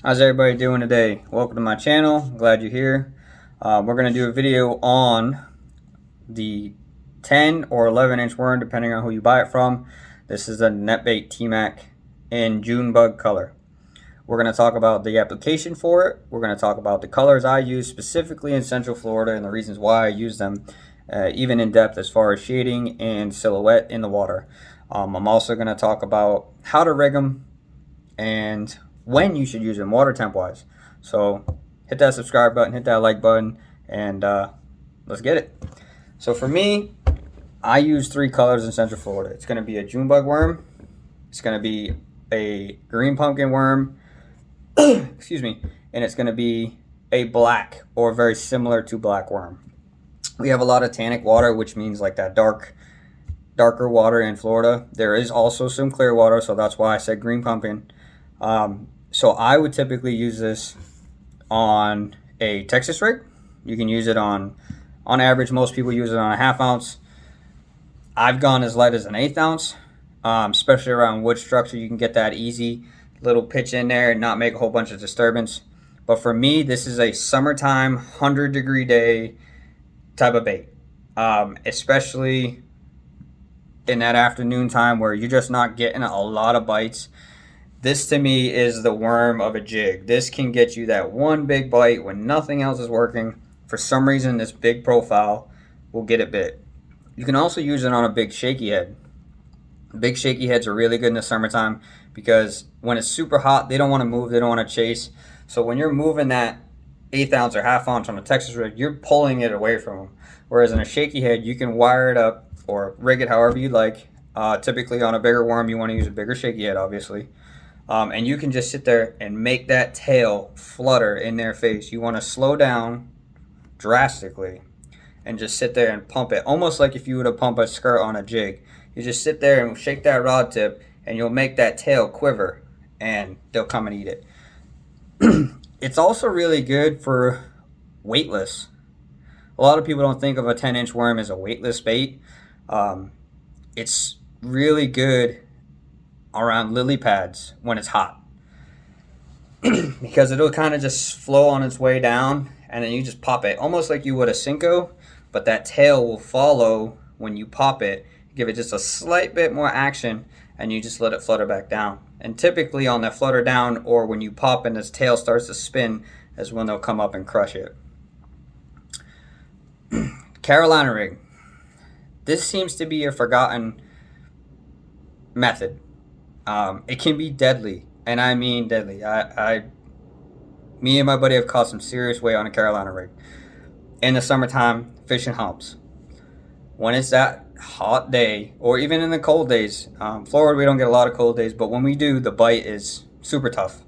How's everybody doing today? Welcome to my channel. Glad you're here. We're going to do a video on the 10 or 11 inch worm, depending on who you buy it from. This is a NetBait T-Mac in June bug color. We're going to talk about the application for it. We're going to talk about the colors I use specifically in Central Florida and the reasons why I use them, even in depth as far as shading and silhouette in the water. I'm also going to talk about how to rig them and when you should use them water temp wise. So hit that subscribe button, hit that like button, and let's get it. So for me, I use 3 colors in Central Florida. It's going to be a June bug worm, it's going to be a green pumpkin worm, excuse me, and it's going to be a black or very similar to black worm. We have a lot of tannic water, which means like that darker water in Florida. There is also some clear water, so that's why I said green pumpkin. So I would typically use this on a Texas rig. You can use it on average, most people use it on a 1/2 ounce. I've gone as light as an 1/8 ounce, especially around wood structure. You can get that easy little pitch in there and not make a whole bunch of disturbance. But for me, this is a summertime 100-degree day type of bait, especially in that afternoon time where you're just not getting a lot of bites. This to me is the worm of a jig. This can get you that one big bite when nothing else is working. For some reason, this big profile will get it bit. You can also use it on a big shaky head. Big shaky heads are really good in the summertime because when it's super hot, they don't want to move, they don't want to chase. So when you're moving that 1/8 ounce or 1/2 ounce on a Texas rig, you're pulling it away from them. Whereas in a shaky head, you can wire it up or rig it however you like. Typically on a bigger worm, you want to use a bigger shaky head, obviously. And you can just sit there and make that tail flutter in their face. You want to slow down drastically and just sit there and pump it, almost like if you were to pump a skirt on a jig. You just sit there and shake that rod tip and you'll make that tail quiver and they'll come and eat it. It's also really good for weightless. A lot of people don't think of a 10-inch worm as a weightless bait. It's really good around lily pads when it's hot because it'll kind of just flow on its way down and then you just pop it almost like you would a Cinco, but that tail will follow when you pop it. Give it just a slight bit more action and you just let it flutter back down. And typically on that flutter down or when you pop and its tail starts to spin is when they'll come up and crush it. Carolina rig. This seems to be a forgotten method. It can be deadly, and I mean deadly. Me and my buddy have caught some serious weight on a Carolina rig in the summertime fishing humps. When it's that hot day, or even in the cold days, Florida we don't get a lot of cold days, but when we do, the bite is super tough.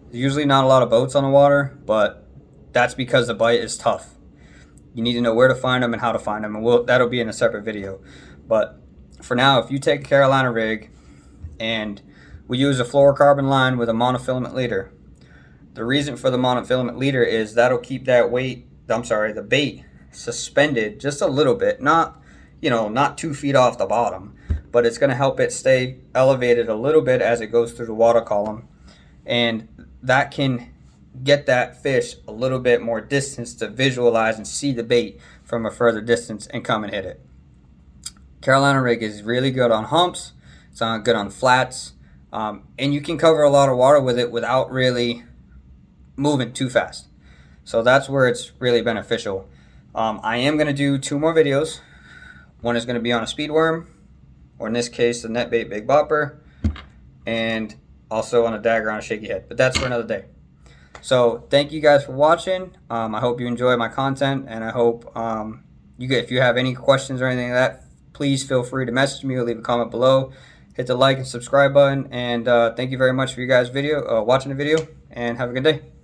There's usually not a lot of boats on the water, but that's because the bite is tough. You need to know where to find them and how to find them, and that'll be in a separate video. But for now, if you take a Carolina rig and we use a fluorocarbon line with a monofilament leader. The reason for the monofilament leader is that'll keep that the bait suspended just a little bit, not 2 feet off the bottom, but it's going to help it stay elevated a little bit as it goes through the water column, and that can get that fish a little bit more distance to visualize and see the bait from a further distance and come and hit it. Carolina rig is really good on humps. It's good on flats. And you can cover a lot of water with it without really moving too fast. So that's where it's really beneficial. I am going to do 2 more videos. One is going to be on a speed worm, or in this case, the NetBait Big Bopper, and also on a dagger on a shaky head. But that's for another day. So thank you guys for watching. I hope you enjoy my content, and I hope if you have any questions or anything like that, please feel free to message me or leave a comment below. Hit the like and subscribe button, and thank you very much for you guys watching the video, and have a good day.